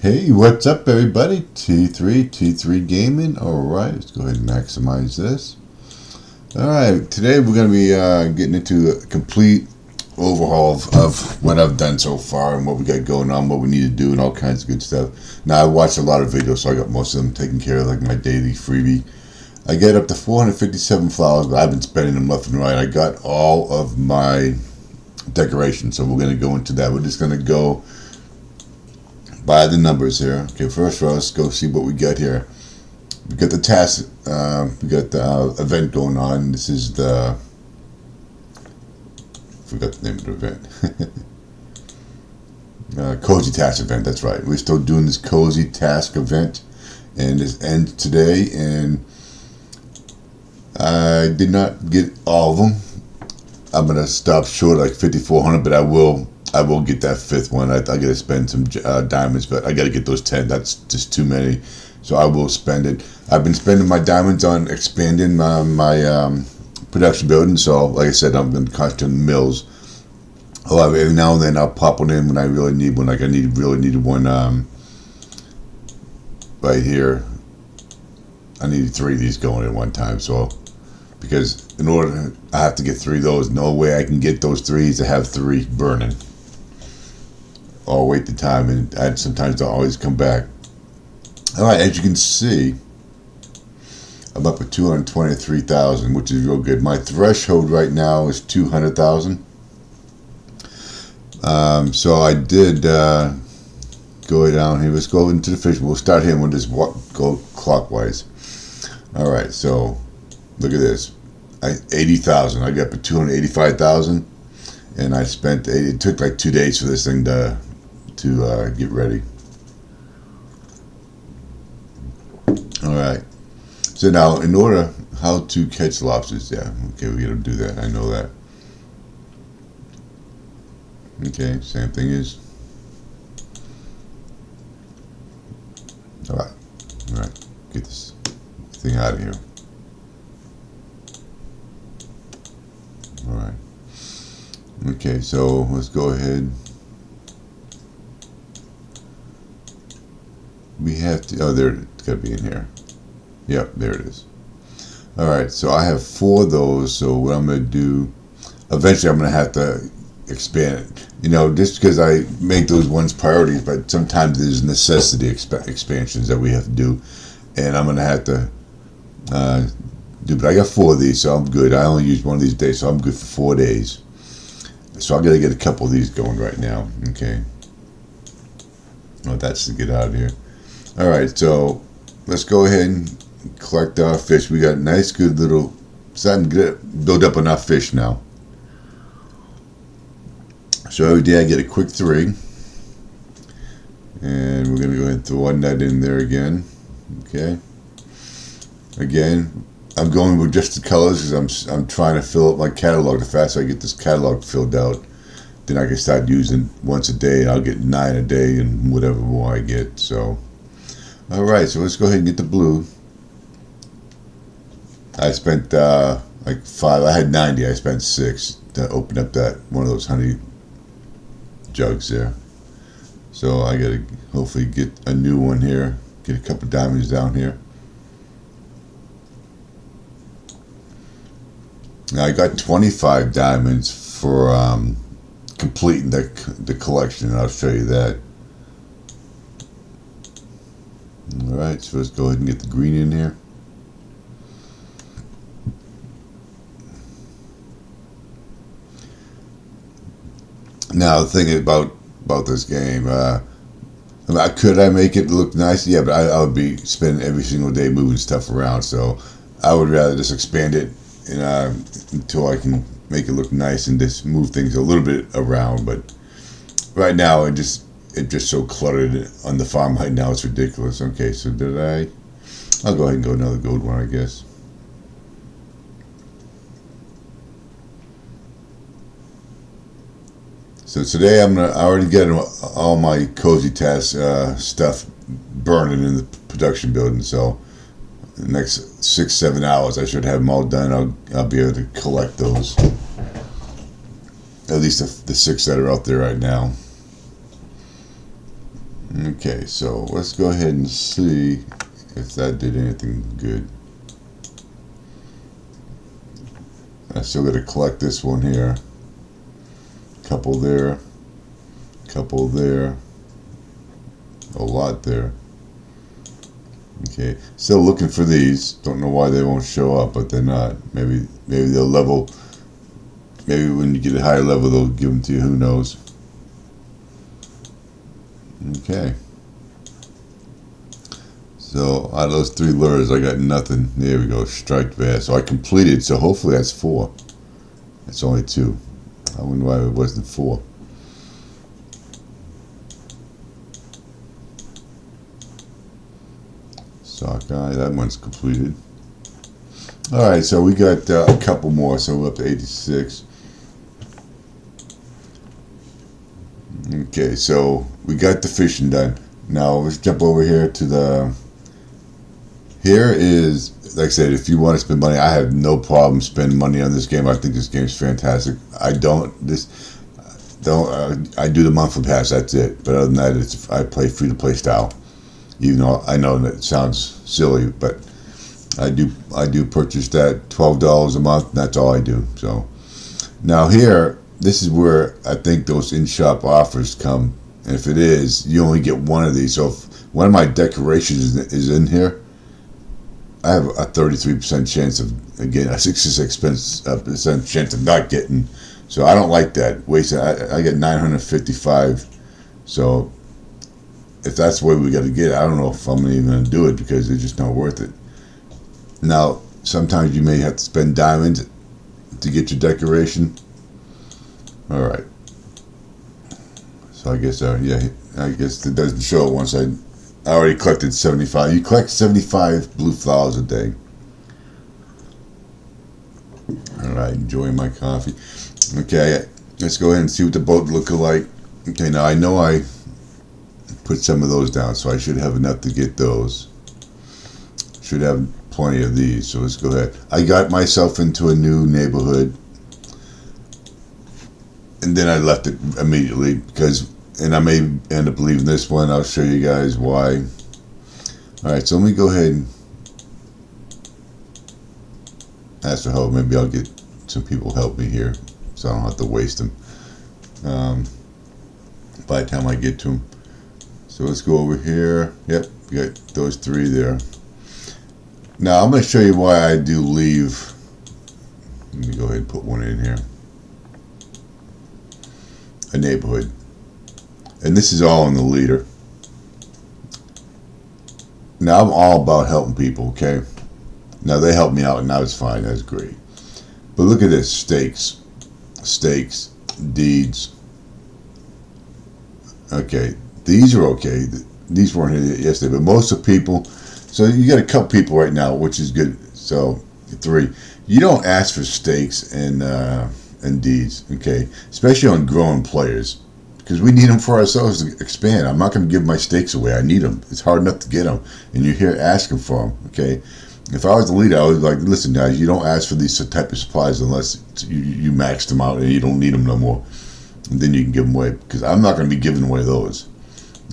Hey, what's up, everybody? T3 Gaming. All right, let's go ahead and maximize this. All right, today we're going to be getting into a complete overhaul of what I've done so far and what we got going on, what we need to do, and all kinds of good stuff. Now, I watched a lot of videos, so I got most of them taken care of, like my daily freebie. I get up to 457 flowers, but I've been spending them left and right. I got all of my decorations, so we're going to go into that. We're just going to go by the numbers here. Okay, first of all, let's go see what we got here. We got the task, we got the event going on. This is the, forgot the name of the event. Cozy Task event, that's right. We're still doing this Cozy Task event, and this ends today, and I did not get all of them. I'm going to stop short like 5,400, but I will get that fifth one. I got to spend some diamonds, but I got to get those 10. That's just too many, so I will spend it. I've been spending my diamonds on expanding my production building. So, like I said, I'm going to concentrate on mills. However, every now and then I'll pop one in when I really need one. Like I really needed one right here. I needed 3 of these going at one time. So, because in order, I have to get 3 of those. No way I can get those 3s to have 3 burning. Or wait the time, and sometimes they'll always come back. Alright, as you can see, I'm up at 223,000, which is real good. My threshold right now is 200,000. So I did go down here. Let's go into the fish. We'll start here and we'll just go clockwise. Alright, so look at this. 80,000. I got up to 285,000, and I spent. It took like 2 days for this thing to get ready. All right. So now, in order how to catch lobsters, yeah, okay, we gotta do that. I know that. Okay, same thing is. All right, get this thing out of here. All right. Okay, so let's go ahead. We have to, oh, there, it's got to be in here. Yep, there it is. Alright, so I have 4 of those, so what I'm going to do, eventually I'm going to have to expand it. You know, just because I make those ones priorities, but sometimes there's necessity expansions that we have to do, and I'm going to have to do, but I got 4 of these, so I'm good. I only use one of these days, so I'm good for 4 days. So I got to get a couple of these going right now, okay. Oh, that's to get out of here. Alright, so let's go ahead and collect our fish. We got nice, good little, starting to build up enough fish now. So every day I get a quick 3. And we're going to go ahead and throw one nut in there again. Okay. Again, I'm going with just the colors because I'm trying to fill up my catalog. The faster I get this catalog filled out, then I can start using once a day, and I'll get 9 a day and whatever more I get. So, alright, so let's go ahead and get the blue. I spent like 5, I had 90, I spent 6 to open up that one of those honey jugs there. So I gotta hopefully get a new one here, get a couple diamonds down here. Now I got 25 diamonds for completing the collection, and I'll show you that. Alright, so let's go ahead and get the green in here. Now the thing about this game, could I make it look nice? Yeah, but I would be spending every single day moving stuff around, so I would rather just expand it until I can make it look nice and just move things a little bit around. But right now it's just so cluttered on the farm right now, it's ridiculous. Okay, so I'll go ahead and go another gold one, I guess. So today I already get all my Cozy Task stuff burning in the production building. So the next 6-7 hours I should have them all done. I'll be able to collect those. At least the 6 that are out there right now. Okay, so let's go ahead and see if that did anything good. I still got to collect this one here. Couple there, couple there, a lot there. Okay, still looking for these. Don't know why they won't show up, but they're not. Maybe they'll level. Maybe when you get a higher level, they'll give them to you. Who knows? Okay. So out of those 3 lures, I got nothing. There we go, striped bass. So I completed. So hopefully that's 4. It's only 2. I wonder why it wasn't 4. Sockeye, that one's completed. All right, so we got a couple more. So we're up to 86. Okay, so we got the fishing done. Now let's jump over here to the. Here is, like I said, if you want to spend money, I have no problem spending money on this game. I think this game is fantastic. I do the monthly pass. That's it. But other than that, I play free to play style. Even though I know that sounds silly, but I do purchase that $12 a month. And that's all I do. So now here, this is where I think those in-shop offers come. And if it is, you only get one of these. So if one of my decorations is in here, I have a 33% chance of getting a 66% chance of not getting. So I don't like that. I get 955. So if that's the way we got to get it, I don't know if I'm even going to do it because it's just not worth it. Now, sometimes you may have to spend diamonds to get your decoration. All right. So I guess, I guess it doesn't show it once I already collected 75. You collect 75 blue flowers a day. All right, enjoying my coffee. Okay, let's go ahead and see what the boat looks like. Okay, now I know I put some of those down, so I should have enough to get those. Should have plenty of these, so let's go ahead. I got myself into a new neighborhood, and then I left it immediately because, and I may end up leaving this one. I'll show you guys why. All right, so let me go ahead and ask for help. Maybe I'll get some people to help me here, so I don't have to waste them by the time I get to them. So let's go over here. Yep, we got those 3 there. Now I'm going to show you why I do leave. Let me go ahead and put one in here. A neighborhood. And this is all in the leader. Now I'm all about helping people, okay? Now they helped me out and now it's fine. That's great. But look at this. Stakes, deeds. Okay. These are okay. These weren't here yesterday, but most of the people. So you got a couple people right now, which is good. So 3. You don't ask for stakes and deeds, okay? Especially on growing players, because we need them for ourselves to expand. I'm not going to give my stakes away. I need them. It's hard enough to get them, and you're here asking for them, okay? If I was the leader, I was like, listen, guys, you don't ask for these type of supplies unless you maxed them out and you don't need them no more. And then you can give them away, because I'm not going to be giving away those.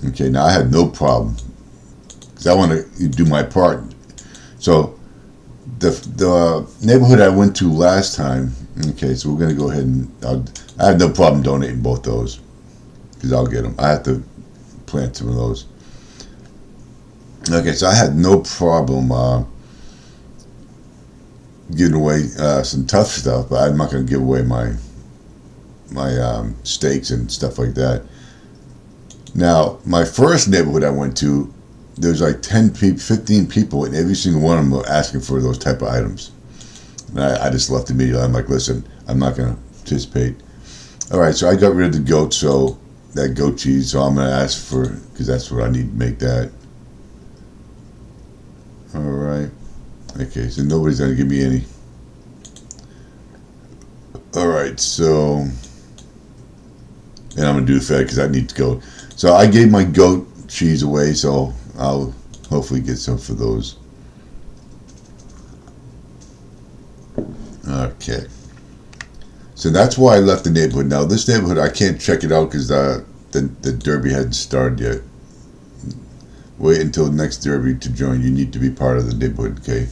Okay, now I have no problem because I want to do my part. So the neighborhood I went to last time. Okay, so we're going to go ahead and I have no problem donating both those because I'll get them. I have to plant some of those. Okay, so I had no problem giving away some tough stuff, but I'm not going to give away my steaks and stuff like that. Now, my first neighborhood I went to, there's like 15 people, and every single one of them were asking for those type of items. And I just left immediately. I'm like, listen, I'm not going to participate. All right, so I got rid of the goat, so that goat cheese, so I'm going to ask for, because that's what I need to make that. All right. Okay, so nobody's going to give me any. All right, so, and I'm going to do the fed because I need to go. So I gave my goat cheese away, so I'll hopefully get some for those. Okay. So that's why I left the neighborhood. Now this neighborhood, I can't check it out because the derby hadn't started yet. wait until next derby to join. You need to be part of the neighborhood, okay?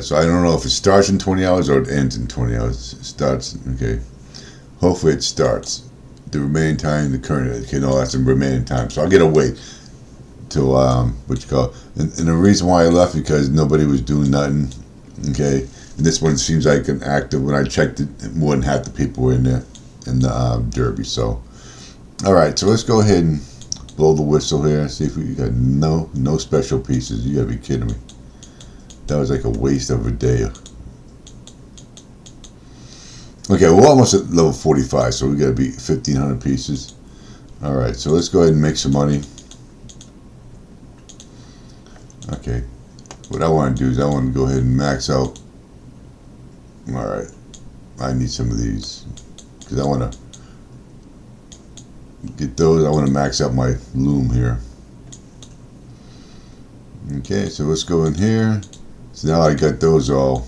So I don't know if it starts in 20 hours or it ends in 20 hours. It starts, okay. Hopefully it starts. The remaining time, the current, okay, no, that's the remaining time. So I'll get a wait till, what you call, and the reason why I left, because nobody was doing nothing, okay? And this one seems like an active, when I checked it, more than half the people were in the derby, so. All right, so let's go ahead and blow the whistle here. See if we got no special pieces. You gotta be kidding me. That was like a waste of a day. Okay, we're almost at level 45, so we gotta be 1,500 pieces. All right, so let's go ahead and make some money. Okay, what I want to do is I want to go ahead and max out. All right, I need some of these because I want to get those. I want to max out my loom here. Okay, so let's go in here. So now I got those all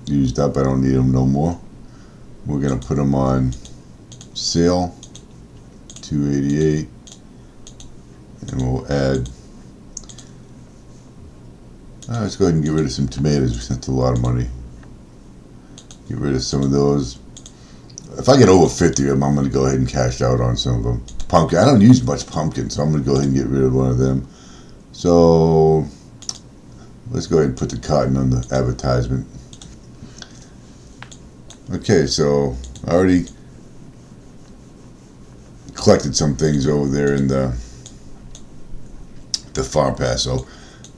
used up. I don't need them no more. We're gonna put them on sale, 288, and we'll add. Let's go ahead and get rid of some tomatoes. That's a lot of money. Get rid of some of those. If I get over 50 of them, I'm going to go ahead and cash out on some of them. Pumpkin. I don't use much pumpkin, so I'm going to go ahead and get rid of one of them. So let's go ahead and put the cotton on the advertisement. Okay, so I already collected some things over there in the farm pass, so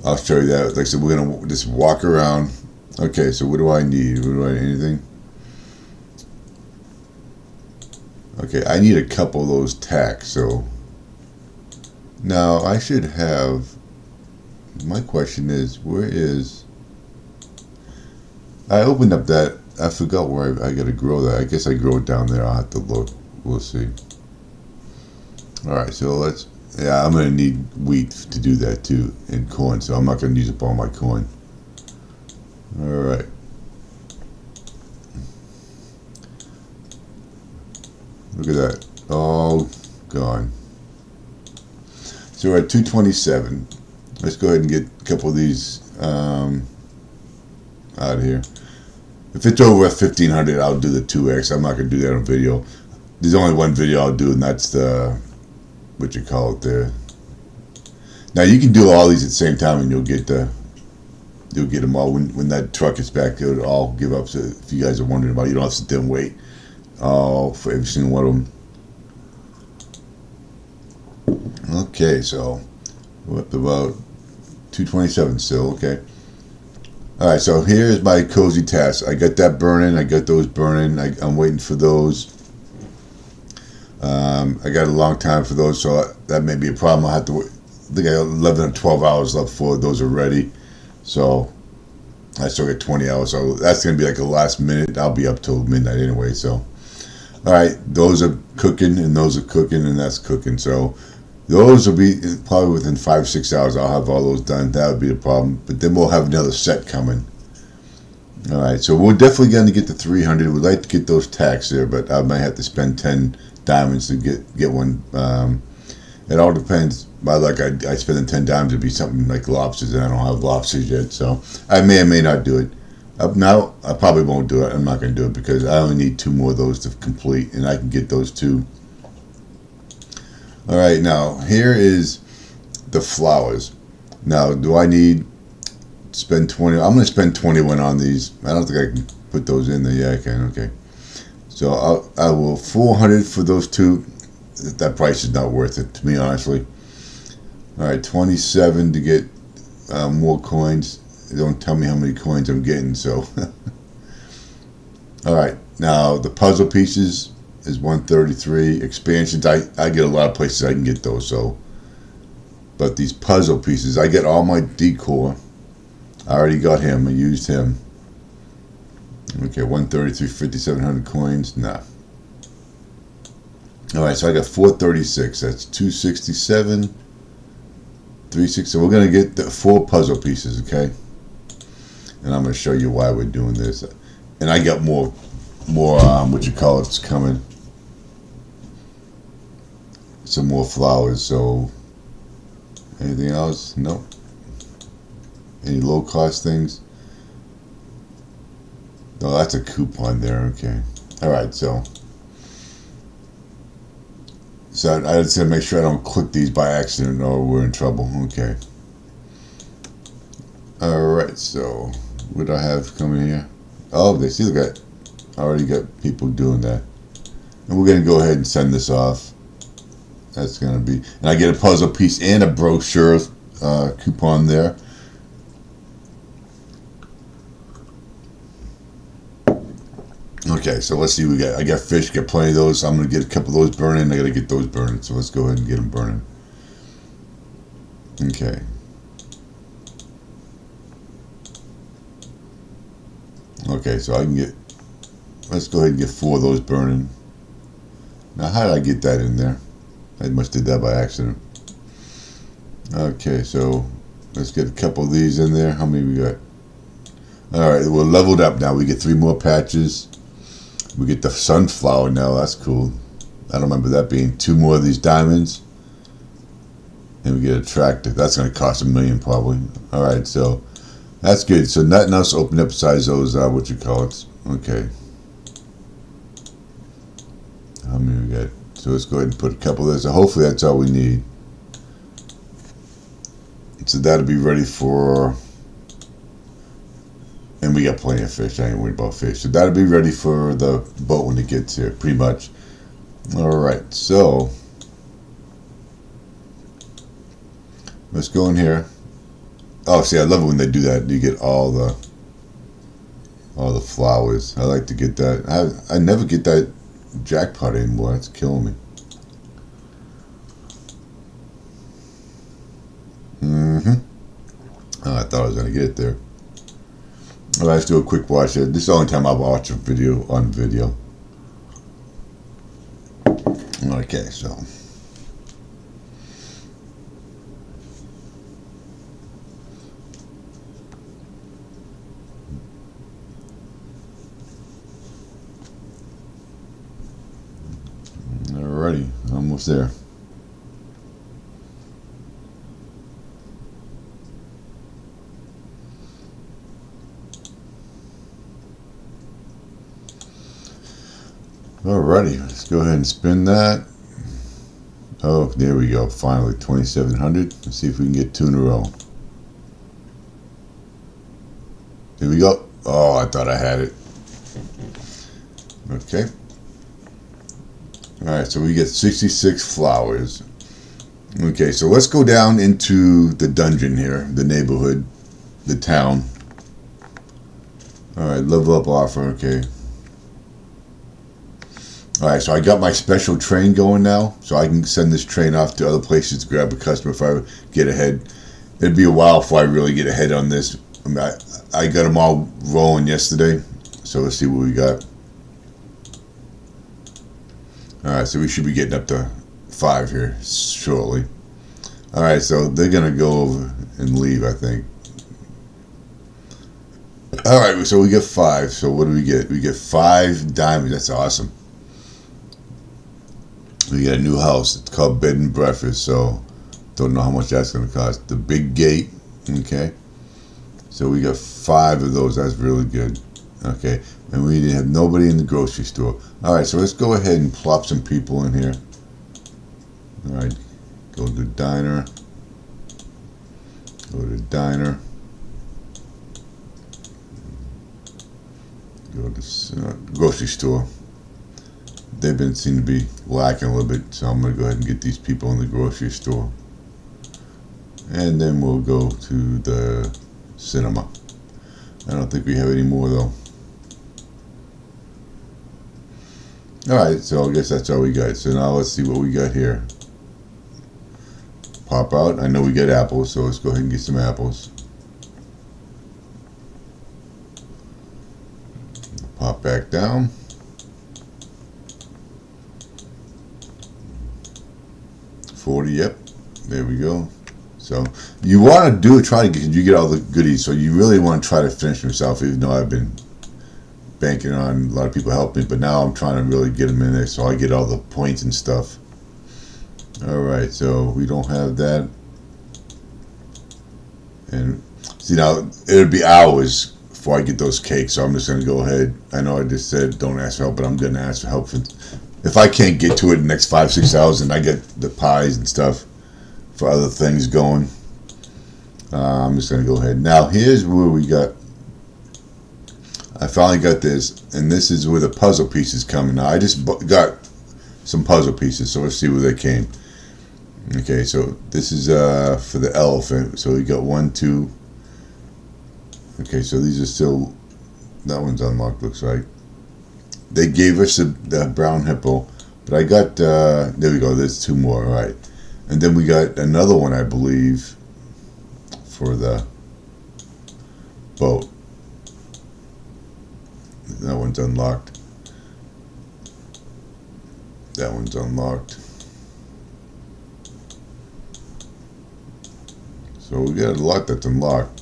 I'll show you that. Like I said, we're gonna just walk around. Okay, so what do I need? Anything? Okay, I need a couple of those tacks. So now I should have. My question is, where is? I opened up that. I forgot where I got to grow that. I guess I grow it down there. I'll have to look. We'll see. All right, so let's. Yeah, I'm going to need wheat to do that too, and corn, so I'm not going to use up all my corn. Alright. Look at that. All gone. So we're at 227. Let's go ahead and get a couple of these out of here. If it's over 1,500, I'll do the 2x. I'm not going to do that on video. There's only one video I'll do, and that's the... what you call it there. Now you can do all these at the same time, and you'll get them all when that truck is back. It'll all give up. So if you guys are wondering about it, you don't have to sit there and wait for every single one of them. Okay, so we're up to about 227 still. Okay. All right, so here's my cozy task. I got that burning. I got those burning. I'm waiting for those. I got a long time for those, so that may be a problem. I'll have to wait. I think I got 11 or 12 hours left before those are ready. So I still got 20 hours. So that's going to be like a last minute. I'll be up till midnight anyway. So, all right, those are cooking and those are cooking and that's cooking. So those will be probably within 5 or 6 hours. I'll have all those done. That would be a problem. But then we'll have another set coming. All right, so we're definitely going to get to 300. We'd like to get those tacks there, but I might have to spend 10 diamonds to get one. It all depends. By luck, I spend the 10 diamonds to be something like lobsters, and I don't have lobsters yet, so I may or may not do it. Now, I probably won't do it. I'm not going to do it because I only need 2 more of those to complete, and I can get those 2. All right, now here is the flowers. Now, do I need to spend 20? I'm going to spend 21 on these. I don't think I can put those in there. Yeah, I can. Okay. So I will 400 for those 2. That price is not worth it to me, honestly. All right, 27 to get more coins. Don't tell me how many coins I'm getting. So, all right. Now the puzzle pieces is 133. Expansions, I get a lot of places I can get those. So, but these puzzle pieces, I get all my decor. I already got him. I used him. Okay, 133, 5,700 coins. Nah. All right, so I got 436. That's 267, 360. So we're gonna get the 4 puzzle pieces, okay? And I'm gonna show you why we're doing this. And I got more, what you call it's coming. Some more flowers. So Anything else? Nope. Any low cost things? No, that's a coupon there. Okay. All right. So I just gotta make sure I don't click these by accident or we're in trouble. Okay. All right. So what do I have coming here? Oh, they see. Look at. I already got people doing that, and we're gonna go ahead and send this off. That's gonna be, and I get a puzzle piece and a brochure coupon there. Okay, so let's see. I got fish. Got plenty of those. I'm gonna get a couple of those burning. I gotta get those burning. So let's go ahead and get them burning. Okay. Okay, so I can get. Let's go ahead and get 4 of those burning. Now, how did I get that in there? I must have did that by accident. Okay, so let's get a couple of these in there. How many we got? All right, we're leveled up now. We get 3 more patches. We get the sunflower now. That's cool. I don't remember that being 2 more of these diamonds. And we get a tractor. That's going to cost $1 million probably. All right, so that's good. So nothing else opened up besides those, what you call it. Okay. How many we got? So let's go ahead and put a couple of those. So hopefully that's all we need. So that'll be ready for... And we got plenty of fish. I ain't worried about fish. So that'll be ready for the boat when it gets here, pretty much. Alright, so... Let's go in here. Oh, see, I love it when they do that. You get all the flowers. I like to get that. I never get that jackpot anymore. It's killing me. Oh, I thought I was going to get it there. All right, let's do a quick watch. This is the only time I watch a video on video. Okay, so... Alrighty, almost there. Alrighty, let's go ahead and spin that. Oh, there we go. Finally, 2,700. Let's see if we can get 2 in a row. Here we go. Oh, I thought I had it. Okay. Alright, so we get 66 flowers. Okay, so let's go down into the dungeon here, the neighborhood, the town. Alright, level up offer, okay. Alright, so I got my special train going now, so I can send this train off to other places to grab a customer if I get ahead. It'd be a while before I really get ahead on this. I mean, I got them all rolling yesterday, so let's see what we got. Alright, so we should be getting up to 5 here shortly. Alright, so they're going to go over and leave, I think. Alright, so we get 5. So what do we get? We get 5 diamonds. That's awesome. We got a new house. It's called Bed and Breakfast, so don't know how much that's going to cost. The big gate, okay. So we got 5 of those. That's really good. Okay, and we didn't have nobody in the grocery store. Alright, so let's go ahead and plop some people in here. Alright, go to diner. Go to diner. Go to grocery store. They've been seem to be lacking a little bit, so I'm going to go ahead and get these people in the grocery store. And then we'll go to the cinema. I don't think we have any more though. Alright, so I guess that's all we got. So now let's see what we got here. Pop out. I know we got apples, so let's go ahead and get some apples. Pop back down. $40, yep. There we go. So you want to try to get all the goodies. So you really want to try to finish yourself, even though I've been banking on a lot of people help me, but now I'm trying to really get them in there so I get all the points and stuff. Alright, so we don't have that. And see, now it'll be hours before I get those cakes, so I'm just gonna go ahead. I know I just said don't ask for help, but I'm gonna ask for help. If I can't get to it in the next 5-6 hours, and I get the pies and stuff for other things going, I'm just gonna go ahead. Now here's where we got. I finally got this, and this is where the puzzle pieces come. Now I just got some puzzle pieces, so let's see where they came. Okay, so this is for the elephant. So we got 1, 2. Okay, so these are still. That one's unlocked, looks like. They gave us the brown hippo, but I got. There we go. There's 2 more, all right? And then we got another one, I believe, for the boat. That one's unlocked. That one's unlocked. So we got a lot that's unlocked.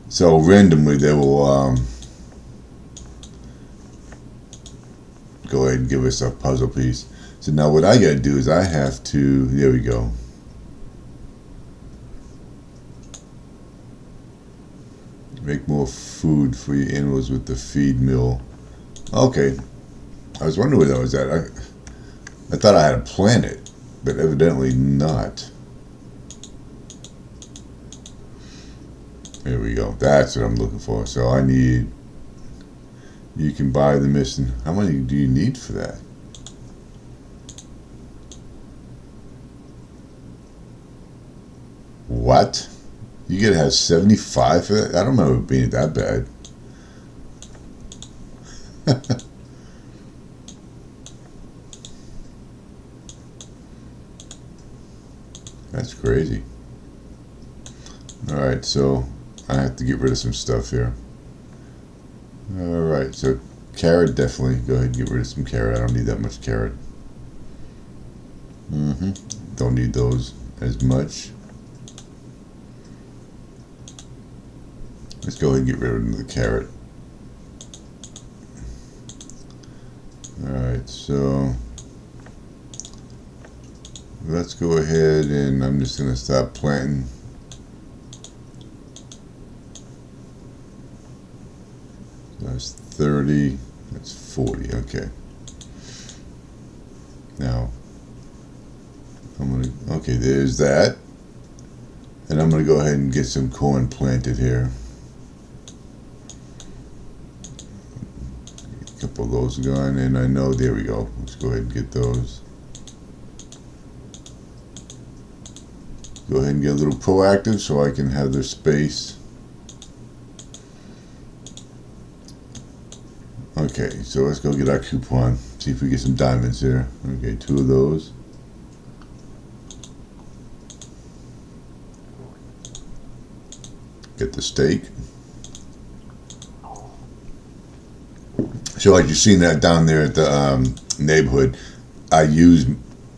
So randomly they will go ahead and give us a puzzle piece. So now what I gotta do is I have to, there we go. Make more food for your animals with the feed mill. Okay. I was wondering where that was at. I thought I had a planet, but evidently not. There we go. That's what I'm looking for. So I need. You can buy the missing. How many do you need for that? What? You gotta have 75 for that? I don't remember it being that bad. That's crazy. Alright, so I have to get rid of some stuff here. Alright, so carrot, definitely. Go ahead and get rid of some carrot. I don't need that much carrot. Don't need those as much. Let's go ahead and get rid of the carrot. Alright, so let's go ahead and I'm just going to stop planting. That's 30, that's 40, okay. Now, I'm going to, okay, there's that. And I'm going to go ahead and get some corn planted here. A couple of those gone, and I know, there we go. Let's go ahead and get those. Go ahead and get a little proactive so I can have their space. Okay, so let's go get our coupon. See if we get some diamonds here. Okay, 2 of those. Get the steak. So like you've seen that down there at the neighborhood, I used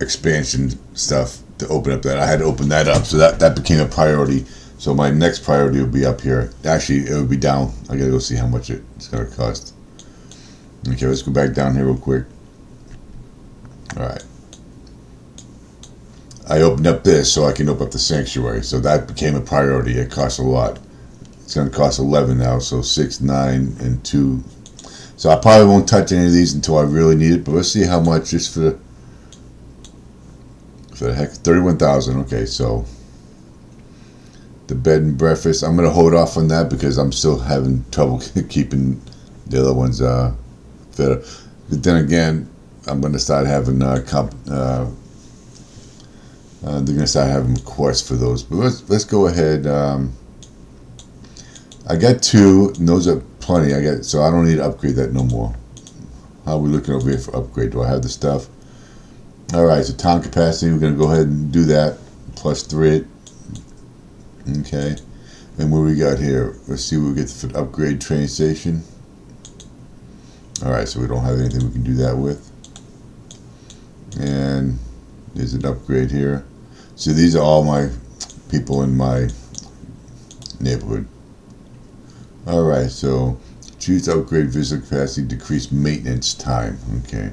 expansion stuff to open up that. I had to open that up, so that became a priority. So my next priority will be up here. Actually, it would be down. I gotta go see how much it's gonna cost. Okay, let's go back down here real quick. Alright. I opened up this so I can open up the sanctuary. So that became a priority. It costs a lot. It's going to cost 11 now. So 6, 9, and 2. So I probably won't touch any of these until I really need it. But let's see how much just for the heck. 31,000. Okay, so the bed and breakfast. I'm going to hold off on that because I'm still having trouble keeping the other ones fed up. But then again, I'm going to start having they're going to start having requests for those. But let's go ahead. I got 2, and those are plenty. So I don't need to upgrade that no more. How are we looking over here for upgrade? Do I have the stuff? All right. So town capacity. We're going to go ahead and do that. +3. Okay. And what we got here? Let's see what we get for the upgrade train station. All right. So we don't have anything we can do that with. And there's an upgrade here. So these are all my people in my neighborhood. Alright, so choose to upgrade visitor capacity, decrease maintenance time. Okay.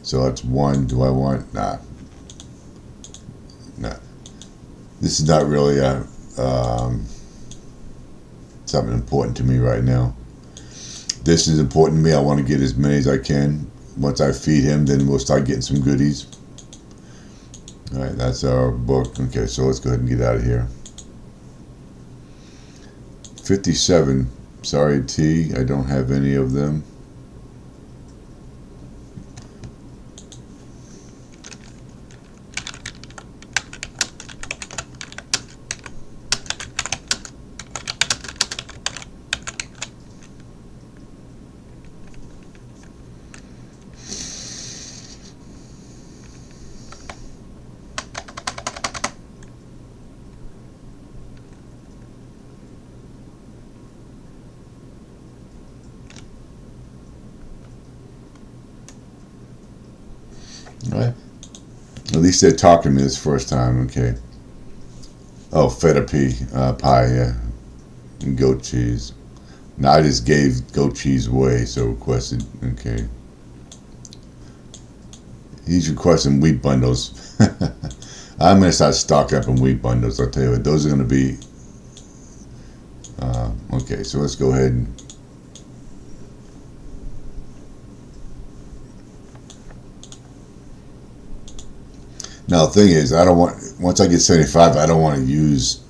So that's 1. Do I want? Nah. Nah. This is not really a something important to me right now. This is important to me. I want to get as many as I can. Once I feed him, then we'll start getting some goodies. Alright, that's our book. Okay, so let's go ahead and get out of here. 57. Sorry, T. I don't have any of them. Right. At least they're talking to me this first time. Okay. Oh, feta pie, yeah, and goat cheese. Now I just gave goat cheese away, so requested. Okay. He's requesting wheat bundles. I'm gonna start stocking up on wheat bundles. I'll tell you what, those are gonna be. Okay, so let's go ahead and. Now the thing is, I don't want. Once I get 75, I don't want to use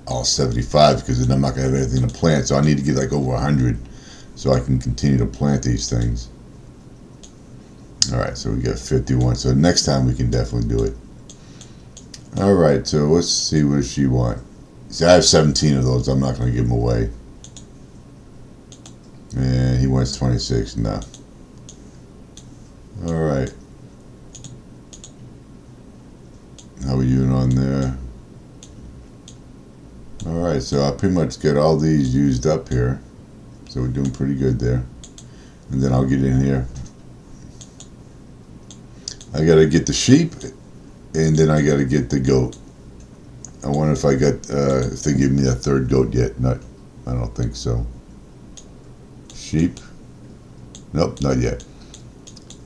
all 75 because then I'm not gonna have anything to plant. So I need to get like over 100, so I can continue to plant these things. All right, so we got 51. So next time we can definitely do it. All right, so let's see what does she want. See, I have 17 of those. I'm not gonna give them away. And he wants 26. No. All right. How are you on there? Alright, so I pretty much get all these used up here. So we're doing pretty good there. And then I'll get in here. I gotta get the sheep, and then I gotta get the goat. I wonder if I got, if they give me a third goat yet. Not, I don't think so. Sheep? Nope, not yet.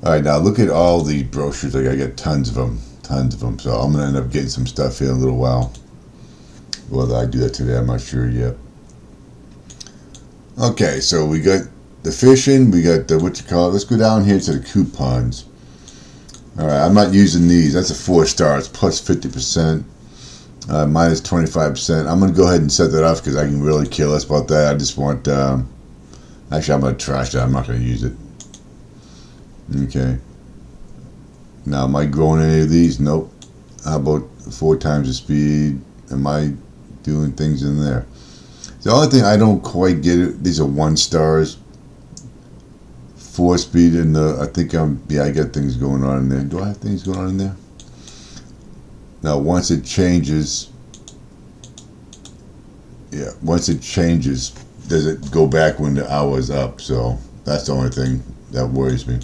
Alright, now look at all the brochures. I got tons of them. Tons of them. So I'm going to end up getting some stuff here in a little while. Whether I do that today, I'm not sure yet. Okay, so we got the fishing. We got the, what you call it. Let's go down here to the coupons. Alright, I'm not using these. That's a 4-star. It's plus 50%. Minus 25%. I'm going to go ahead and set that off because I can really care less about that. I just want... actually, I'm going to trash that. I'm not going to use it. Okay. Now, am I growing any of these? Nope. How about 4 times the speed? Am I doing things in there? The only thing I don't quite get it, these are 1-stars. 4 speed in the, I think I got things going on in there. Do I have things going on in there? Now, once it changes, once it changes, does it go back when the hour is up? So, that's the only thing that worries me.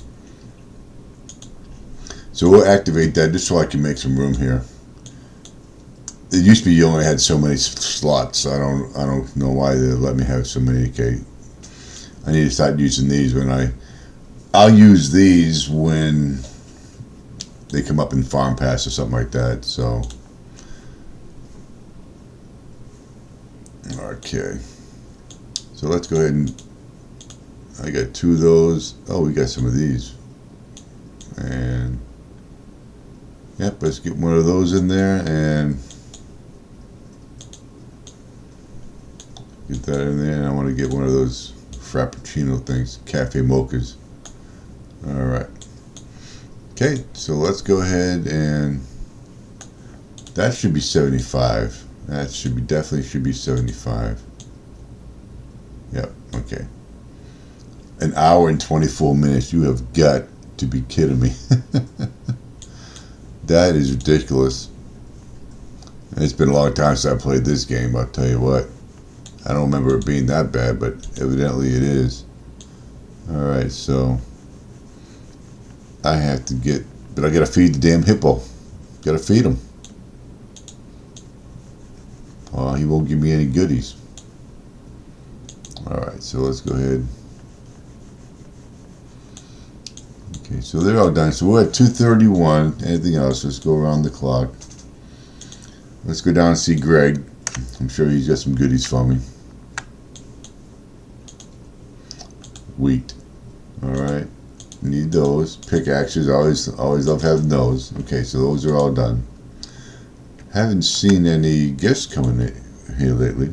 So we'll activate that just so I can make some room here. It used to be you only had so many slots. So I don't know why they let me have so many. Okay, I need to start using these when I'll use these when they come up in Farm Pass or something like that. So okay, so let's go ahead and I got 2 of those. Oh, we got some of these, and yep, let's get one of those in there and get that in there. And I want to get one of those Frappuccino things, cafe mochas. Alright. Okay, so let's go ahead and that should be 75. That should be definitely be 75. Yep, okay. An hour and 24 minutes. You have got to be kidding me. That is ridiculous. And it's been a long time since I played this game, I'll tell you what. I don't remember it being that bad, but evidently it is. Alright, so I have to get, but I gotta feed the damn hippo. Gotta feed him. Well, he won't give me any goodies. Alright, so let's go ahead. Okay, so they're all done. So we're at 2:31. Anything else? Let's go around the clock. Let's go down and see Greg. I'm sure he's got some goodies for me. wheat. All right, need those. Pickaxes, always love having those. Okay, so those are all done. Haven't seen any gifts coming in here lately.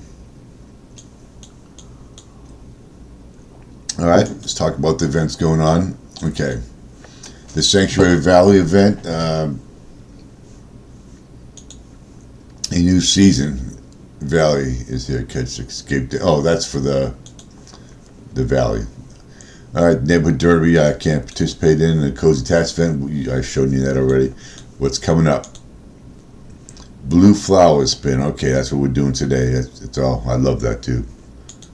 All right, let's talk about the events going on. Okay, the Sanctuary Valley event, a new season. Valley is here. Catch Escape. Oh, that's for the Valley. All right, Neighborhood Derby I can't participate in. The Cozy Task event, I showed you that already. What's coming up? Blue Flower Spin. Okay, that's what we're doing today. That's all. I love that too.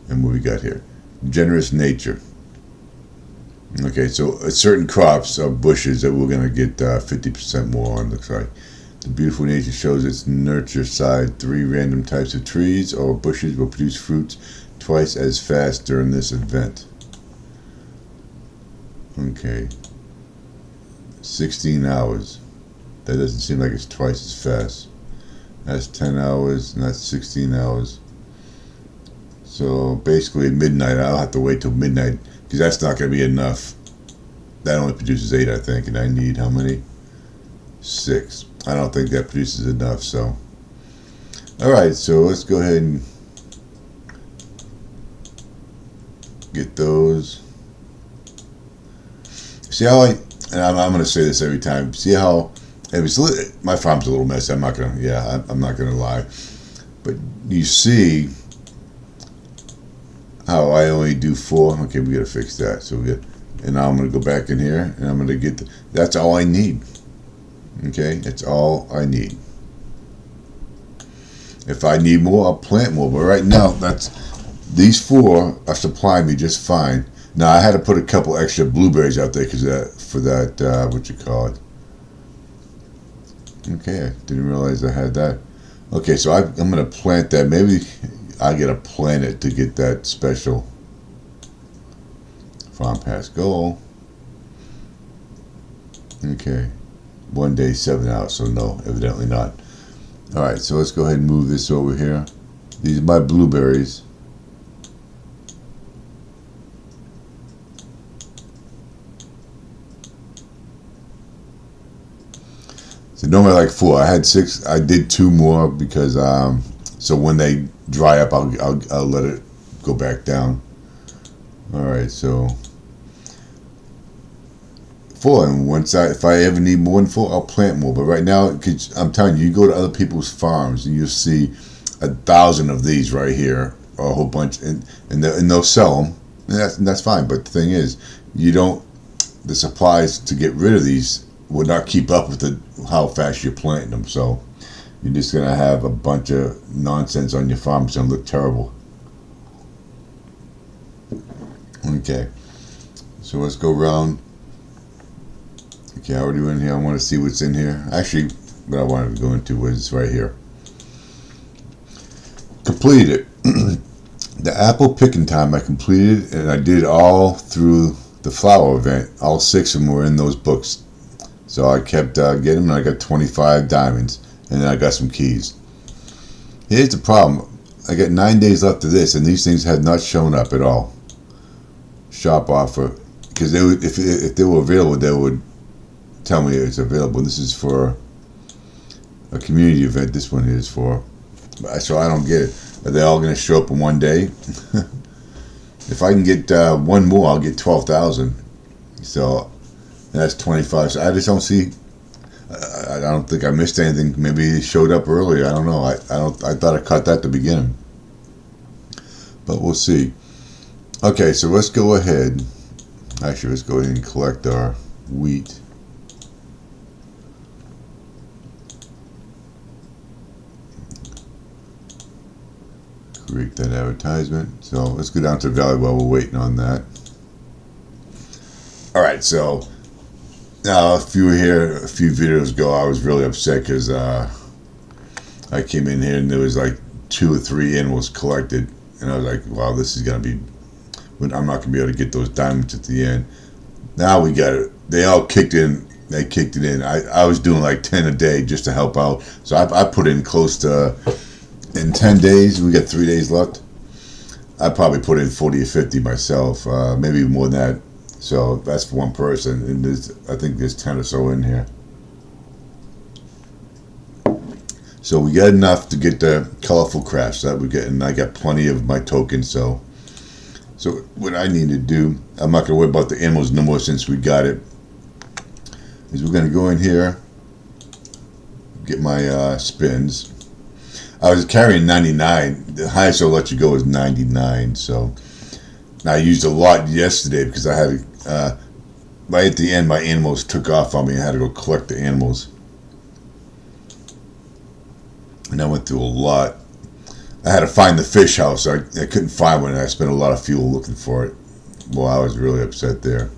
And what we got here? Generous Nature. Okay, so certain crops are bushes that we're going to get 50% more on, looks like. The Beautiful Nature shows its nurture side. 3 random types of trees or bushes will produce fruits twice as fast during this event. Okay. 16 hours. That doesn't seem like it's twice as fast. That's 10 hours and that's 16 hours. So basically at midnight, I'll have to wait till midnight because that's not going to be enough. That only produces 8, I think, and I need how many? 6. I don't think that produces enough, so. Alright, so let's go ahead and get those. See how I'm going to say this every time. See how my farm's a little messy. I'm not going to lie. But you see how I only do 4. Okay, we got to fix that. So and now I'm going to go back in here and I'm going to get that's all I need. Okay, that's all I need. If I need more, I'll plant more. But right now, these 4 are supplying me just fine. Now I had to put a couple extra blueberries out there because what you call it. Okay, I didn't realize I had that. Okay, so I'm gonna plant that. Maybe I gotta plant it to get that special farm pass goal. Okay. 1 day, 7 hours, so no, evidently not. Alright, so let's go ahead and move this over here. These are my blueberries. So normally like 4. I had 6. I did 2 more because so when they dry up, I'll let it go back down. Alright, so 4, and if I ever need more than 4, I'll plant more. But right now, cause I'm telling you, you go to other people's farms and you'll see 1,000 of these right here, or a whole bunch, and they'll sell them, and that's fine. But the thing is, the supplies to get rid of these will not keep up with how fast you're planting them. So you're just gonna have a bunch of nonsense on your farm. It's gonna look terrible. Okay, so let's go around. Okay, I already went in here. I want to see what's in here. Actually, what I wanted to go into was right here. Completed it. The apple picking time I completed, and I did all through the flower event. All 6 of them were in those books. So I kept getting them, and I got 25 diamonds, and then I got some keys. Here's the problem. I got 9 days left of this, and these things had not shown up at all. Shop offer, because if they were available, they would tell me it's available. This is for a community event. This one is for, so I don't get it. Are they all going to show up in one day? If I can get 1 more, I'll get 12,000. So that's 25. So I just don't see. I don't think I missed anything. Maybe it showed up earlier. I don't know. I thought I caught that at the beginning, but we'll see. Okay, so let's go ahead. Actually, let's go ahead and collect our wheat. Create that advertisement. So let's go down to the valley while we're waiting on that. Alright, so now if you were here a few videos ago, I was really upset because I came in here and there was like 2 or 3 animals collected, and I was like, wow, this is going to be, I'm not going to be able to get those diamonds at the end. Now we got it. They all kicked in. They kicked it in. I was doing like 10 a day just to help out. So I put in close to, in 10 days, we got 3 days left. I probably put in 40 or 50 myself, maybe more than that. So that's for one person, and I think there's 10 or so in here. So we got enough to get the colorful crafts that we get, and I got plenty of my tokens. So what I need to do, I'm not gonna worry about the animals no more since we got it. Is we're gonna go in here, get my spins. I was carrying 99. The highest I'll let you go is 99. So I used a lot yesterday because I had right at the end my animals took off on me. I had to go collect the animals, and I went through a lot. I had to find the fish house. I couldn't find one, and I spent a lot of fuel looking for it. Well, I was really upset there.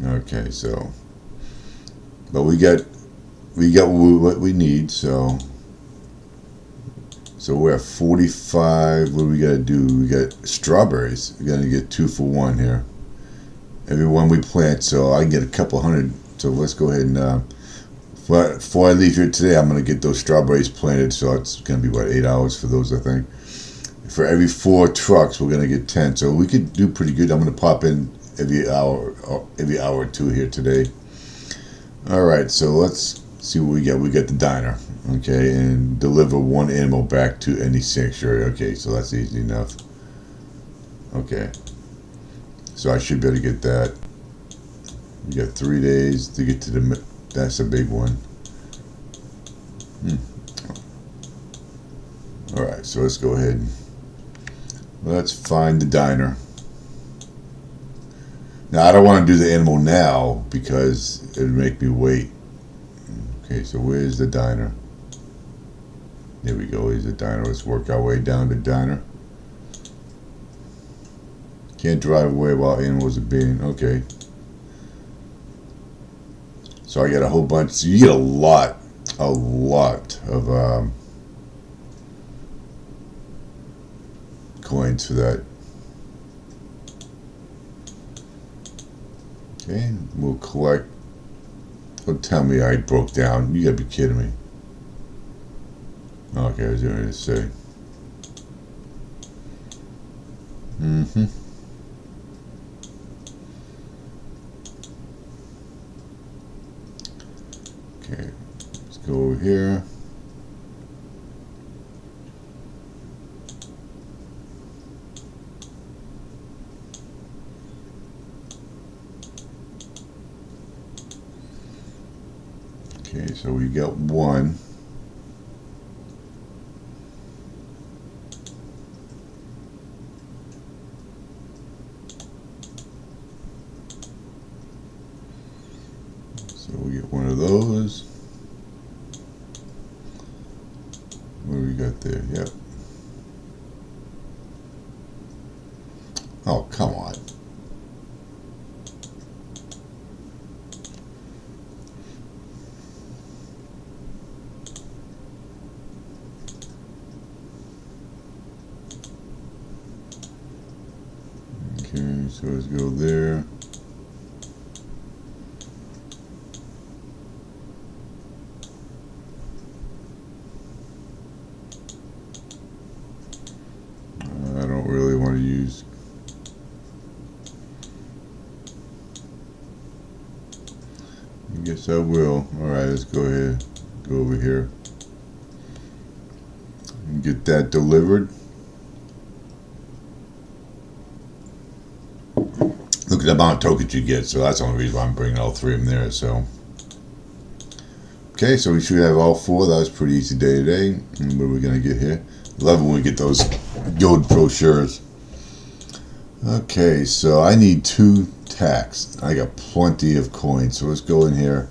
Okay, so but we got what we need. So we're at 45. What do we got to do? We got strawberries. We got to get 2 for 1 here. Every one we plant, so I can get a couple hundred. So let's go ahead and before I leave here today, I'm going to get those strawberries planted. So it's going to be what, 8 hours for those, I think. For every 4 trucks, we're going to get 10. So we could do pretty good. I'm going to pop in every hour or two here today. All right, so let's see what we get. We got the diner, okay, and deliver 1 animal back to any sanctuary. Okay, so that's easy enough. Okay, so I should be able to get that. We got 3 days to get to the. That's a big one. All right, so let's go ahead. Let's find the diner. Now I don't want to do the animal now because it'd make me wait. Okay, so where's the diner? There we go, here's the diner. Let's work our way down to diner. Can't drive away while animals are being, okay. So I got a whole bunch, so you get a lot of coins for that. Okay, we'll collect. Don't tell me I broke down. You gotta be kidding me. Okay, I was going to say. Okay, let's go over here. Okay, so we got 1. So we get 1 of those. What do we got there? Yep. Oh, come on. Okay, so let's go there. I don't really want to use. I guess I will. Alright, let's go ahead. Go over here. And get that delivered. Look at the amount of tokens you get, so that's the only reason why I'm bringing all 3 of them there. So, okay, so we should have all 4. That was a pretty easy day today. And what are we gonna get here? Love it when we get those gold brochures. Okay, so I need 2 tacks. I got plenty of coins, so let's go in here.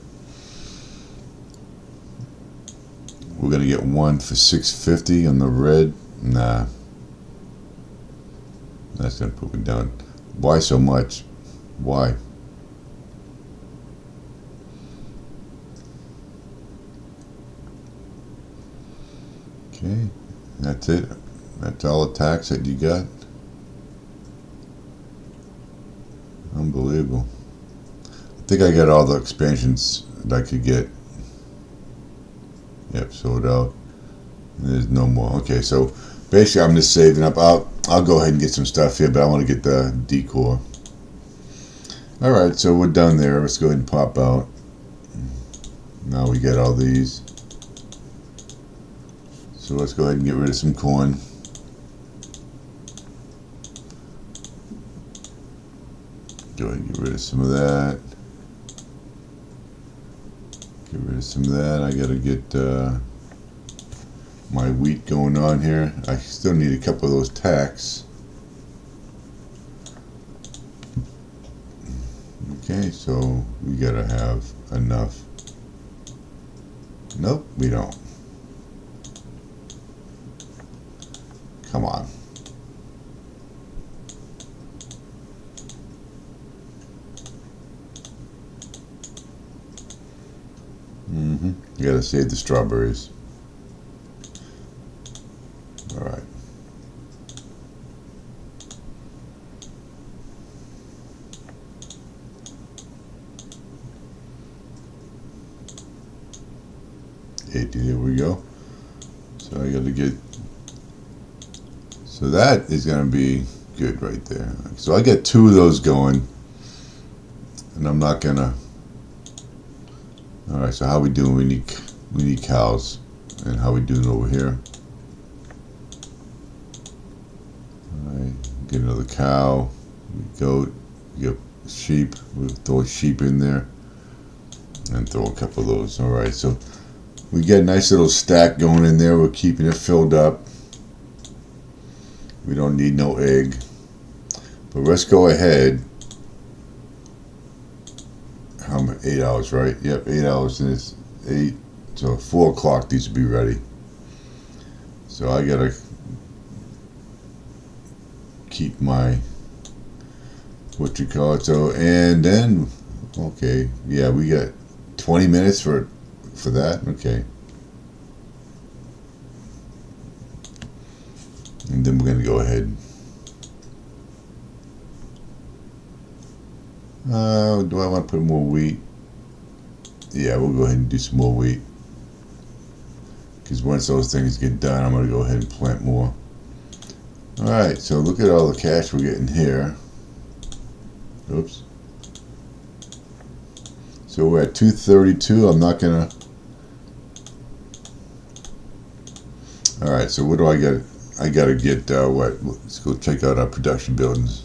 We're gonna get 1 for 650 on the red. Nah, that's gonna put me down. Why so much? Why? Okay, that's it. That's all the attacks that you got. Unbelievable. I think I got all the expansions that I could get. Yep, sold out. There's no more. Okay, so Basically, I'm just saving up. I'll go ahead and get some stuff here, but I want to get the decor. Alright, so we're done there. Let's go ahead and pop out. Now we get all these. So let's go ahead and get rid of some corn. Go ahead and get rid of some of that. Get rid of some of that. I gotta get my wheat going on here. I still need a couple of those tacks. Okay, so we gotta have enough. Nope, we don't. Come on. You gotta save the strawberries. Alright. There we go. So I gotta get, so that is gonna be good right there. So I got 2 of those going, and I'm not gonna. All right, so how we doing? We need cows, and how we doing over here? All right, get another cow, goat, yep, sheep. We'll throw a sheep in there, and throw a couple of those. All right, so we get a nice little stack going in there. We're keeping it filled up. We don't need no egg, but let's go ahead. How many? 8 hours, right? Yep, 8 hours, and it's 8. So 4 o'clock these will be ready. So I gotta keep my, what you call it. So, and then, okay, yeah, we got 20 minutes for that. Okay. And then we're gonna go ahead. Do I want to put more wheat? Yeah, we'll go ahead and do some more wheat. Because once those things get done, I'm going to go ahead and plant more. Alright, so look at all the cash we're getting here. Oops. So we're at 232. I'm not going to. Alright, so what do I got? I got to get, what? Let's go check out our production buildings.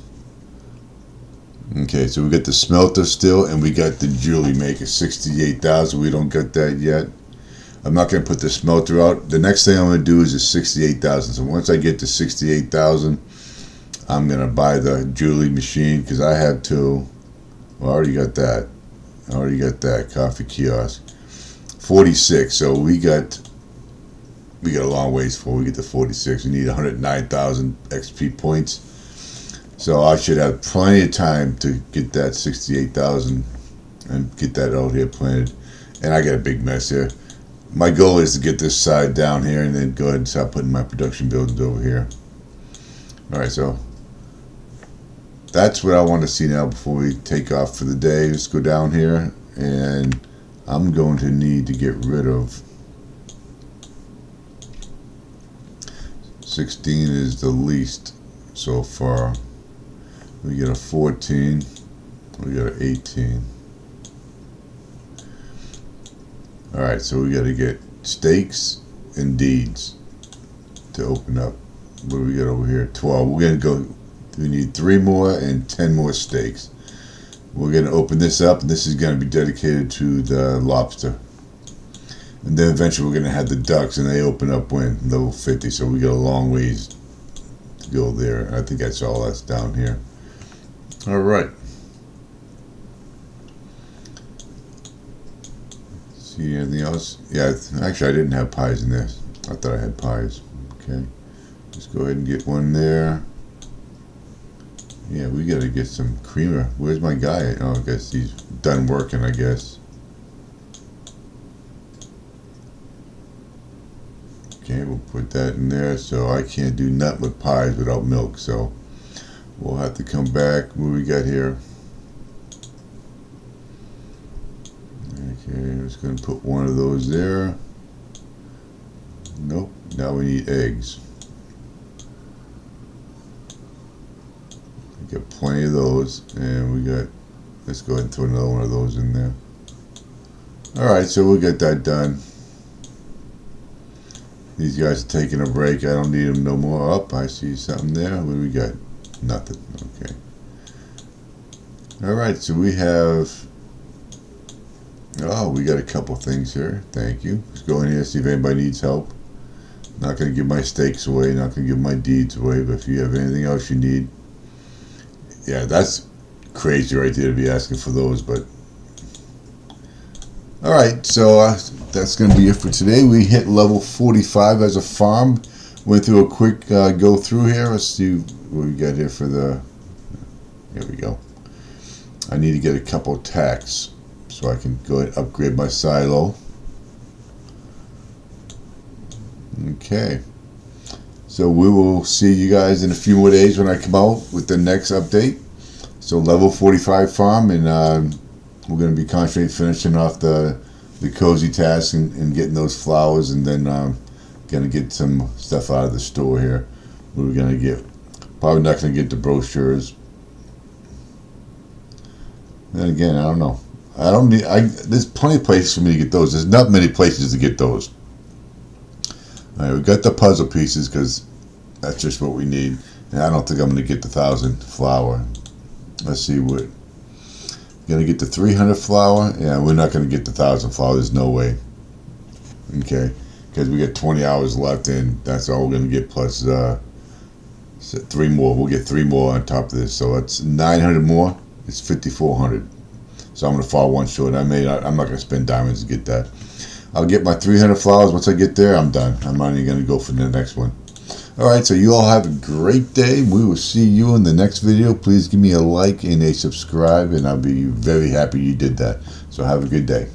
Okay, so we got the smelter still, and we got the jewelry maker, 68,000. We don't got that yet. I'm not going to put the smelter out. The next thing I'm going to do is the 68,000. So once I get to 68,000, I'm going to buy the jewelry machine, because I have to. Well, I already got that. Coffee kiosk. 46. So we got a long ways before we get to 46. We need 109,000 XP points. So I should have plenty of time to get that 68,000 and get that out here planted. And I got a big mess here. My goal is to get this side down here and then go ahead and start putting my production buildings over here. Alright, so that's what I want to see now before we take off for the day. Let's go down here, and I'm going to need to get rid of 16 is the least so far. We get a 14, we got an 18. Alright, so we got to get stakes and deeds to open up. What do we got over here? 12. We're going to go, we need 3 more and 10 more stakes. We're going to open this up, and this is going to be dedicated to the lobster. And then eventually we're going to have the ducks, and they open up when? Level 50, so we got a long ways to go there. I think that's all that's down here. Alright. See anything else? Yeah, actually I didn't have pies in this. I thought I had pies. Okay. Let's go ahead and get one there. Yeah, we gotta get some creamer. Where's my guy? Oh, I guess he's done working, I guess. Okay, we'll put that in there. So I can't do nothing with pies without milk, so we'll have to come back. What we got here? Okay, I'm just going to put one of those there. Nope, now we need eggs. We got plenty of those, and we got. Let's go ahead and throw another one of those in there. All right, so we'll get that done. These guys are taking a break. I don't need them no more. Up, I see something there. What do we got? Nothing. Okay. All right, so we have. Oh, we got a couple things here. Thank you. Let's go in here and see if anybody needs help. Not going to give my stakes away. Not going to give my deeds away. But if you have anything else you need, yeah, that's crazy right there to be asking for those. But all right, so that's going to be it for today. We hit level 45 as a farm. Went through a quick go through here. Let's see what we got here for the. Here we go. I need to get a couple tacks so I can go ahead and upgrade my silo. Okay. So we will see you guys in a few more days when I come out with the next update. So level 45 farm, and we're going to be concentrating finishing off the cozy task and getting those flowers, and then going to get some stuff out of the store here. We're going to get, probably not going to get the brochures. Then again, I don't know. I don't need. There's plenty of places for me to get those. There's not many places to get those. All right, we got the puzzle pieces because that's just what we need. And I don't think I'm going to get the 1,000 flour. Let's see what. Going to get the 300 flour? Yeah, we're not going to get the 1,000 flour. There's no way. Okay, because we got 20 hours left, and that's all we're going to get plus 3 more. We'll get 3 more on top of this, so it's 900 more. It's 5,400. So I'm going to fall one short. I'm not going to spend diamonds to get that. I'll get my 300 flowers. Once I get there, I'm done. I'm not even going to go for the next one. All right, so you all have a great day. We will see you in the next video. Please give me a like and a subscribe, and I'll be very happy you did that. So have a good day.